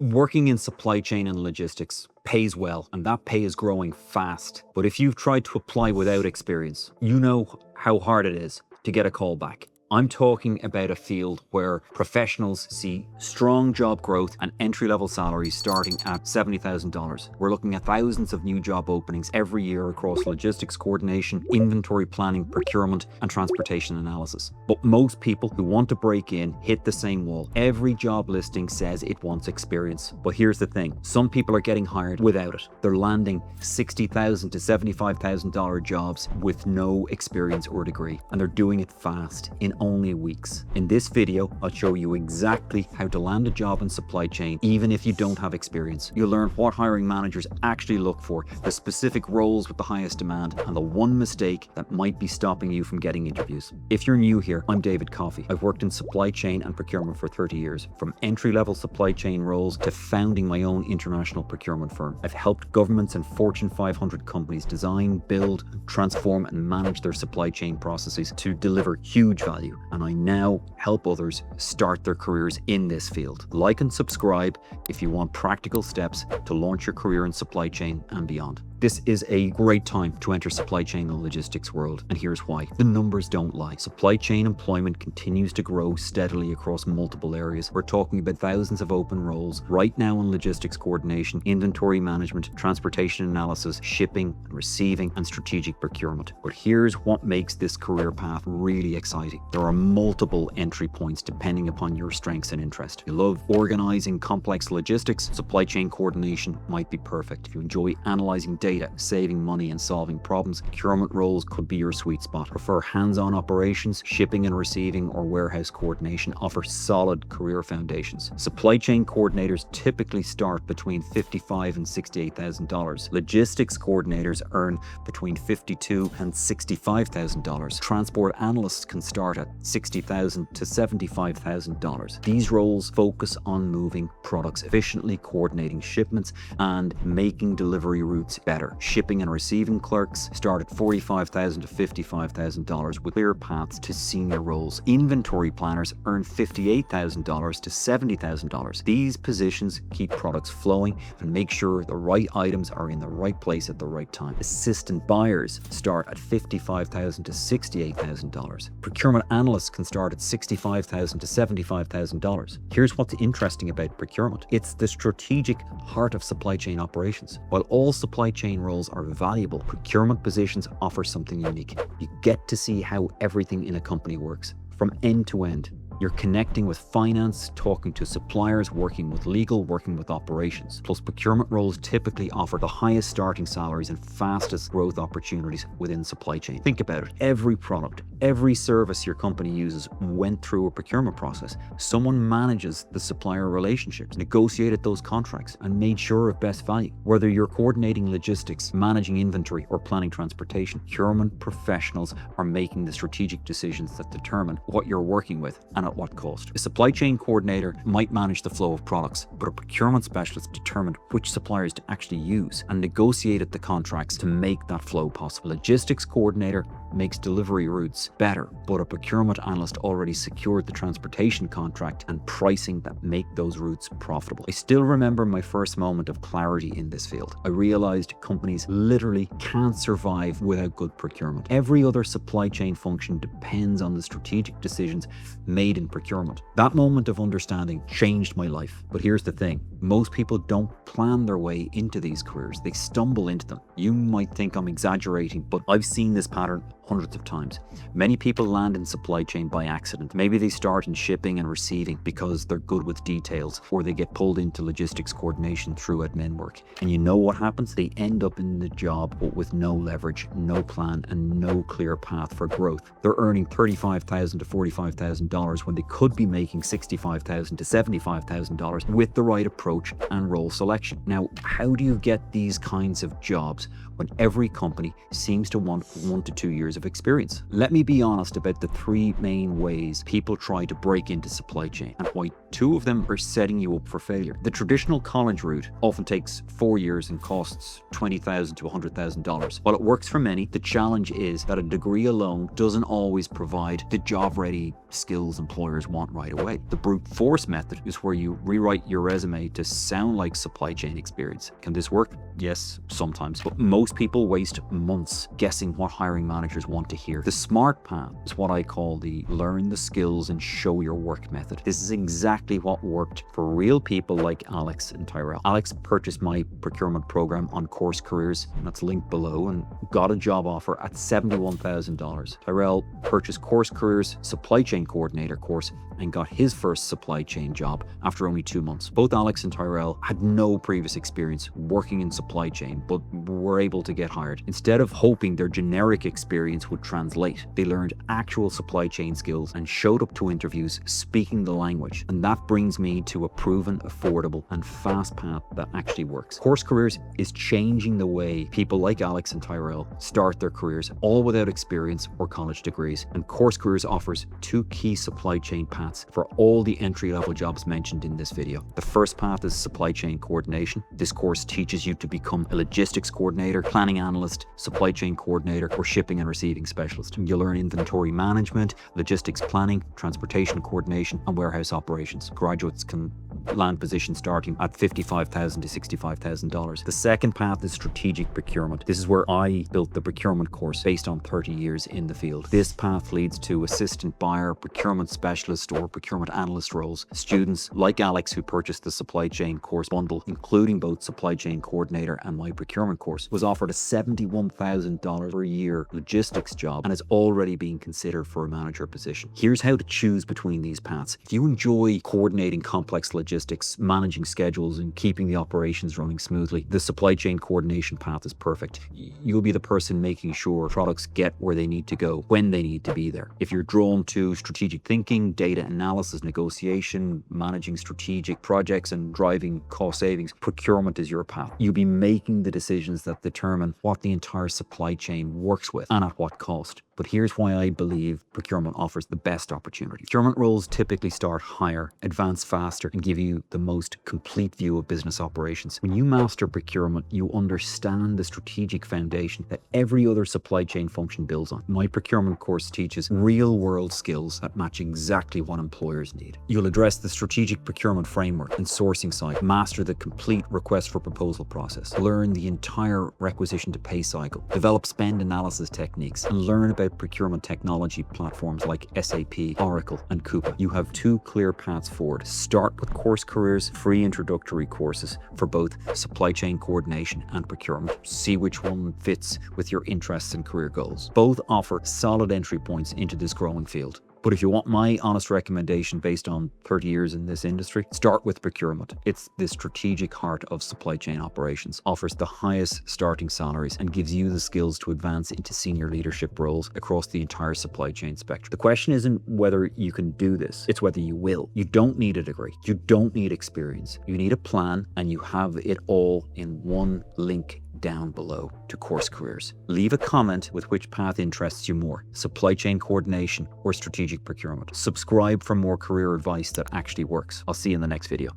Working in supply chain and logistics pays well, and that pay is growing fast. But if you've tried to apply without experience, you know how hard it is to get a call back. I'm talking about a field where professionals see strong job growth and entry-level salaries starting at $70,000. We're looking at thousands of new job openings every year across logistics coordination, inventory planning, procurement, and transportation analysis. But most people who want to break in hit the same wall. Every job listing says it wants experience. But here's the thing, some people are getting hired without it. They're landing $60,000 to $75,000 jobs with no experience or degree, and they're doing it fast, in only weeks. In this video, I'll show you exactly how to land a job in supply chain, even if you don't have experience. You'll learn what hiring managers actually look for, the specific roles with the highest demand, and the one mistake that might be stopping you from getting interviews. If you're new here, I'm David Coffey. I've worked in supply chain and procurement for 30 years, from entry-level supply chain roles to founding my own international procurement firm. I've helped governments and Fortune 500 companies design, build, transform, and manage their supply chain processes to deliver huge value. And I now help others start their careers in this field. Like and subscribe if you want practical steps to launch your career in supply chain and beyond. This is a great time to enter supply chain and logistics world, and here's why. The numbers don't lie. Supply chain employment continues to grow steadily across multiple areas. We're talking about thousands of open roles right now in logistics coordination, inventory management, transportation analysis, shipping and receiving, and strategic procurement. But here's what makes this career path really exciting. There are multiple entry points depending upon your strengths and interest. If you love organizing complex logistics, supply chain coordination might be perfect. If you enjoy analyzing data, saving money and solving problems, procurement roles could be your sweet spot. Prefer hands-on operations, shipping and receiving, or warehouse coordination offer solid career foundations. Supply chain coordinators typically start between $55,000 and $68,000. Logistics coordinators earn between $52,000 and $65,000. Transport analysts can start at $60,000 to $75,000. These roles focus on moving products efficiently, coordinating shipments, and making delivery routes better. Shipping and receiving clerks start at $45,000 to $55,000 with clear paths to senior roles. Inventory planners earn $58,000 to $70,000. These positions keep products flowing and make sure the right items are in the right place at the right time. Assistant buyers start at $55,000 to $68,000. Procurement analysts can start at $65,000 to $75,000. Here's what's interesting about procurement. It's the strategic heart of supply chain operations. While all supply chain roles are valuable, procurement positions offer something unique. You get to see how everything in a company works, from end to end. You're connecting with finance, talking to suppliers, working with legal, working with operations. Plus, procurement roles typically offer the highest starting salaries and fastest growth opportunities within supply chain. Think about it. Every product, every service your company uses went through a procurement process. Someone manages the supplier relationships, negotiated those contracts, and made sure of best value. Whether you're coordinating logistics, managing inventory, or planning transportation, procurement professionals are making the strategic decisions that determine what you're working with and at what cost. A supply chain coordinator might manage the flow of products, but a procurement specialist determined which suppliers to actually use and negotiated the contracts to make that flow possible. Logistics coordinator makes delivery routes better, but a procurement analyst already secured the transportation contract and pricing that make those routes profitable. I still remember my first moment of clarity in this field. I realized companies literally can't survive without good procurement. Every other supply chain function depends on the strategic decisions made in procurement. That moment of understanding changed my life. But here's the thing, most people don't plan their way into these careers. They stumble into them. You might think I'm exaggerating, but I've seen this pattern hundreds of times. Many people land in supply chain by accident. Maybe they start in shipping and receiving because they're good with details, or they get pulled into logistics coordination through admin work. And you know what happens? They end up in the job but with no leverage, no plan, and no clear path for growth. They're earning $35,000 to $45,000 when they could be making $65,000 to $75,000 with the right approach and role selection. Now, how do you get these kinds of jobs when every company seems to want 1 to 2 years of experience? Let me be honest about the 3 main ways people try to break into supply chain and why 2 of them are setting you up for failure. The traditional college route often takes 4 years and costs $20,000 to $100,000. While it works for many, the challenge is that a degree alone doesn't always provide the job-ready skills employers want right away. The brute force method is where you rewrite your resume to sound like supply chain experience. Can this work? Yes, sometimes. But most people waste months guessing what hiring managers want to hear. The smart path is what I call the learn the skills and show your work method. This is exactly what worked for real people like Alex and Tyrell. Alex purchased my procurement program on CourseCareers, and that's linked below, and got a job offer at $71,000. Tyrell purchased CourseCareers supply chain coordinator course and got his first supply chain job after only 2 months. Both Alex and Tyrell had no previous experience working in supply chain, but were able to get hired. Instead of hoping their generic experience would translate, they learned actual supply chain skills and showed up to interviews speaking the language. And that brings me to a proven, affordable, and fast path that actually works. CourseCareers is changing the way people like Alex and Tyrell start their careers, all without experience or college degrees. And CourseCareers offers 2 key supply chain paths for all the entry-level jobs mentioned in this video. The first path is supply chain coordination. This course teaches you to become a logistics coordinator, planning analyst, supply chain coordinator, or shipping and receiving specialist. You'll learn inventory management, logistics planning, transportation coordination, and warehouse operations. Graduates can land positions starting at $55,000 to $65,000. The second path is strategic procurement. This is where I built the procurement course based on 30 years in the field. This path leads to assistant buyer, procurement specialist, or procurement analyst roles. Students like Alex, who purchased the supply chain course bundle, including both supply chain coordinator and my procurement course, was offered a $71,000 per year logistics job and is already being considered for a manager position. Here's how to choose between these paths. If you enjoy coordinating complex logistics, managing schedules, and keeping the operations running smoothly, the supply chain coordination path is perfect. You'll be the person making sure products get where they need to go when they need to be there. If you're drawn to strategic thinking, data analysis, negotiation, managing strategic projects, and driving cost savings, procurement is your path. You'll be making the decisions that determine what the entire supply chain works with and at what cost. But here's why I believe procurement offers the best opportunity. Procurement roles typically start higher, advance faster, and give you the most complete view of business operations. When you master procurement, you understand the strategic foundation that every other supply chain function builds on. My procurement course teaches real-world skills that match exactly what employers need. You'll address the strategic procurement framework and sourcing side, master the complete request for proposal process, learn the entire requisition to pay cycle, develop spend analysis techniques, and learn about procurement technology platforms like SAP, Oracle, and Coupa. You have 2 clear paths forward. Start with CourseCareers free introductory courses for both supply chain coordination and procurement. See which one fits with your interests and career goals. Both offer solid entry points into this growing field. But if you want my honest recommendation based on 30 years in this industry, start with procurement. It's the strategic heart of supply chain operations, offers the highest starting salaries, and gives you the skills to advance into senior leadership roles across the entire supply chain spectrum. The question isn't whether you can do this, it's whether you will. You don't need a degree. You don't need experience. You need a plan, and you have it all in one link down below to CourseCareers. Leave a comment with which path interests you more, supply chain coordination or strategic procurement. Subscribe for more career advice that actually works. I'll see you in the next video.